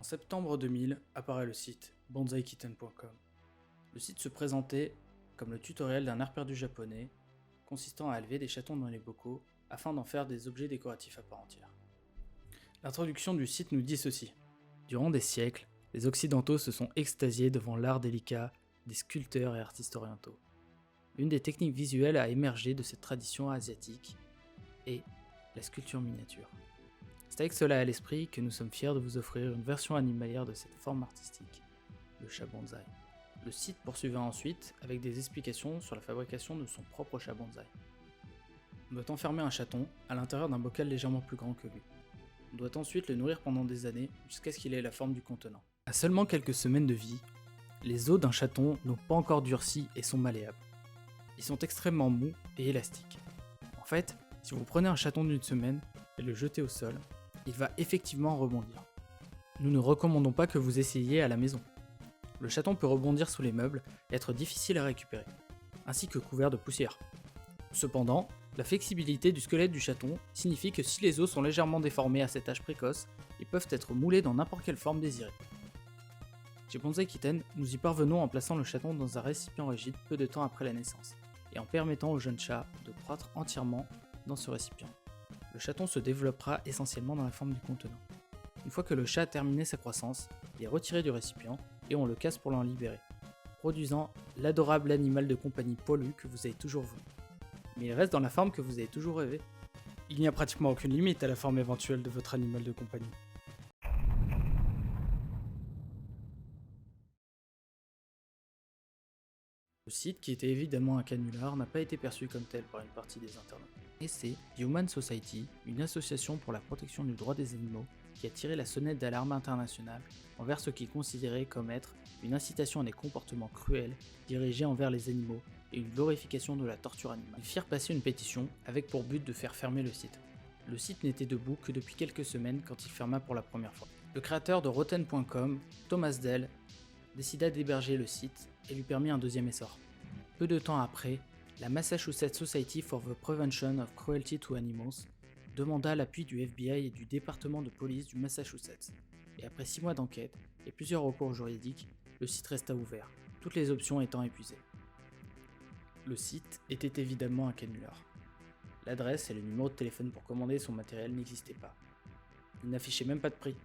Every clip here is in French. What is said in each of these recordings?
septembre 2000 apparaît le site bonsaikitten.com. Le site se présentait comme le tutoriel d'un art perdu japonais consistant à élever des chatons dans les bocaux afin d'en faire des objets décoratifs à part entière. L'introduction du site nous dit ceci. Durant des siècles, les Occidentaux se sont extasiés devant l'art délicat des sculpteurs et artistes orientaux. L'une des techniques visuelles à émerger de cette tradition asiatique est la sculpture miniature. C'est avec cela à l'esprit que nous sommes fiers de vous offrir une version animalière de cette forme artistique, le chat bonsaï. Le site poursuivra ensuite avec des explications sur la fabrication de son propre chat bonsaï. On doit enfermer un chaton à l'intérieur d'un bocal légèrement plus grand que lui. On doit ensuite le nourrir pendant des années jusqu'à ce qu'il ait la forme du contenant. À seulement quelques semaines de vie, les os d'un chaton n'ont pas encore durci et sont malléables. Ils sont extrêmement mous et élastiques. En fait, si vous prenez un chaton d'une semaine et le jetez au sol, il va effectivement rebondir. Nous ne recommandons pas que vous essayiez à la maison. Le chaton peut rebondir sous les meubles et être difficile à récupérer, ainsi que couvert de poussière. Cependant, la flexibilité du squelette du chaton signifie que si les os sont légèrement déformés à cet âge précoce, ils peuvent être moulés dans n'importe quelle forme désirée. Chez Bonsai Kitten, nous y parvenons en plaçant le chaton dans un récipient rigide peu de temps après la naissance, et en permettant au jeune chat de croître entièrement dans ce récipient. Le chaton se développera essentiellement dans la forme du contenant. Une fois que le chat a terminé sa croissance, il est retiré du récipient et on le casse pour l'en libérer, produisant l'adorable animal de compagnie poilu que vous avez toujours voulu. Mais il reste dans la forme que vous avez toujours rêvé. Il n'y a pratiquement aucune limite à la forme éventuelle de votre animal de compagnie. Le site, qui était évidemment un canular, n'a pas été perçu comme tel par une partie des internautes. Et c'est Human Society, une association pour la protection du droit des animaux, qui a tiré la sonnette d'alarme internationale envers ce qu'ils considéraient comme être une incitation à des comportements cruels dirigés envers les animaux et une glorification de la torture animale. Ils firent passer une pétition avec pour but de faire fermer le site. Le site n'était debout que depuis quelques semaines quand il ferma pour la première fois. Le créateur de Rotten.com, Thomas Dell, décida d'héberger le site et lui permit un deuxième essor. Peu de temps après, la Massachusetts Society for the Prevention of Cruelty to Animals demanda l'appui du FBI et du département de police du Massachusetts. Et après 6 mois d'enquête et plusieurs recours juridiques, le site resta ouvert, toutes les options étant épuisées. Le site était évidemment un canular. L'adresse et le numéro de téléphone pour commander son matériel n'existaient pas. Il n'affichait même pas de prix.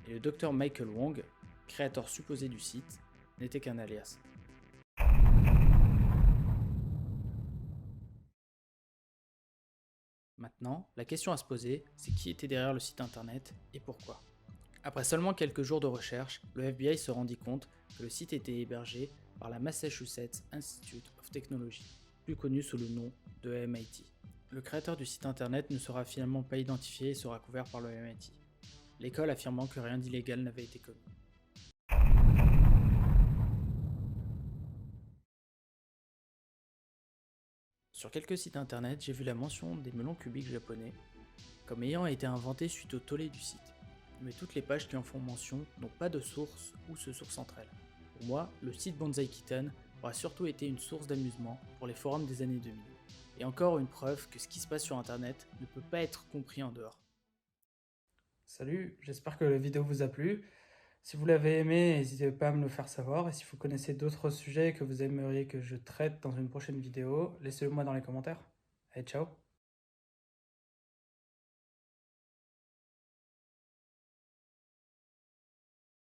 Et le Dr Michael Wong, créateur supposé du site, n'était qu'un alias. Maintenant, la question à se poser, c'est qui était derrière le site internet et pourquoi. Après seulement quelques jours de recherche, le FBI se rendit compte que le site était hébergé par la Massachusetts Institute of Technology, plus connu sous le nom de MIT. Le créateur du site internet ne sera finalement pas identifié et sera couvert par le MIT, l'école affirmant que rien d'illégal n'avait été commis. Sur quelques sites internet, j'ai vu la mention des melons cubiques japonais comme ayant été inventés suite au tollé du site. Mais toutes les pages qui en font mention n'ont pas de source ou se sourcent entre elles. Pour moi, le site Bonsai Kitten aura surtout été une source d'amusement pour les forums des années 2000. Et encore une preuve que ce qui se passe sur internet ne peut pas être compris en dehors. Salut, j'espère que la vidéo vous a plu. Si vous l'avez aimé, n'hésitez pas à me le faire savoir. Et si vous connaissez d'autres sujets que vous aimeriez que je traite dans une prochaine vidéo, laissez-le moi dans les commentaires. Allez, ciao!